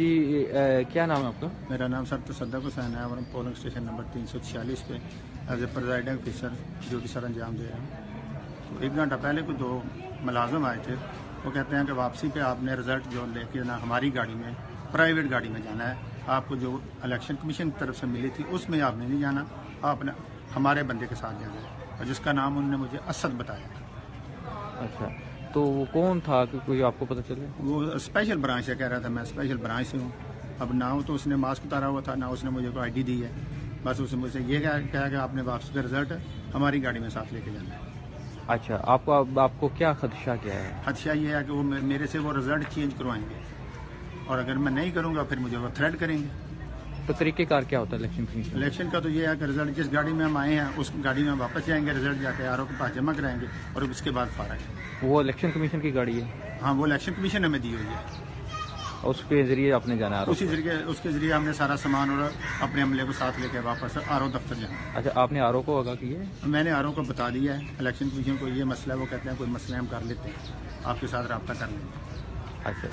جی کیا نام ہے آپ کا؟ میرا نام سر تصدق حسین ہے اور ہم پولنگ اسٹیشن نمبر 346 پہ as a presiding officer duty سر انجام دے رہے ہیں. تو 1 گھنٹہ پہلے کوئی 2 ملازم آئے تھے. وہ کہتے ہیں کہ واپسی پہ آپ نے رزلٹ جو لے کے نا ہماری گاڑی میں پرائیویٹ گاڑی میں جانا ہے. آپ کو جو الیکشن کمیشن کی طرف سے ملی تھی اس میں آپ نے نہیں جانا, آپ نے ہمارے بندے کے ساتھ جانا ہے, اور جس کا نام انہوں نے مجھے اسد بتایا. اچھا, تو وہ کون تھا کہ کوئی آپ کو پتہ چلے؟ وہ اسپیشل برانچ سے کہہ رہا تھا میں اسپیشل برانچ سے ہوں. اب نہ تو اس نے ماسک اتارا ہوا تھا, نہ اس نے مجھے کوئی آئی ڈی دی ہے. بس اس نے مجھ سے یہ کہا کہ آپ نے واپسی کا رزلٹ ہماری گاڑی میں ساتھ لے کے جانا ہے. اچھا, آپ کو کیا خدشہ کیا ہے؟ خدشہ یہ ہے کہ وہ میرے سے وہ رزلٹ چینج کروائیں گے, اور اگر میں نہیں کروں گا پھر مجھے وہ تھریٹ کریں گے. تو طریقہ کار کیا ہوتا ہے الیکشن کمیشن؟ الیکشن کا تو یہ ہے کہ رزلٹ جس گاڑی میں ہم آئے ہیں اس گاڑی میں واپس جائیں گے, رزلٹ جا کے آر او کے پاس جمع کرائیں گے اور اس کے بعد فارغ ہے. وہ الیکشن کمیشن کی گاڑی ہے؟ ہاں, وہ الیکشن کمیشن ہمیں دی ہوئی ہے. اس کے ذریعے آپ نے جانا ہے؟ اس کے ذریعے ہم نے سارا سامان اور اپنے عملے کو ساتھ لے کے واپس آر او دفتر جانا. اچھا, آپ نے آر او کو آگاہ کیا ہے؟ میں نے آر او کو بتا دیا ہے الیکشن کمیشن کو یہ مسئلہ ہے. وہ کہتے ہیں کوئی مسئلہ ہم کر لیتے ہیں, آپ کے ساتھ رابطہ کر لیں گے. اچھا.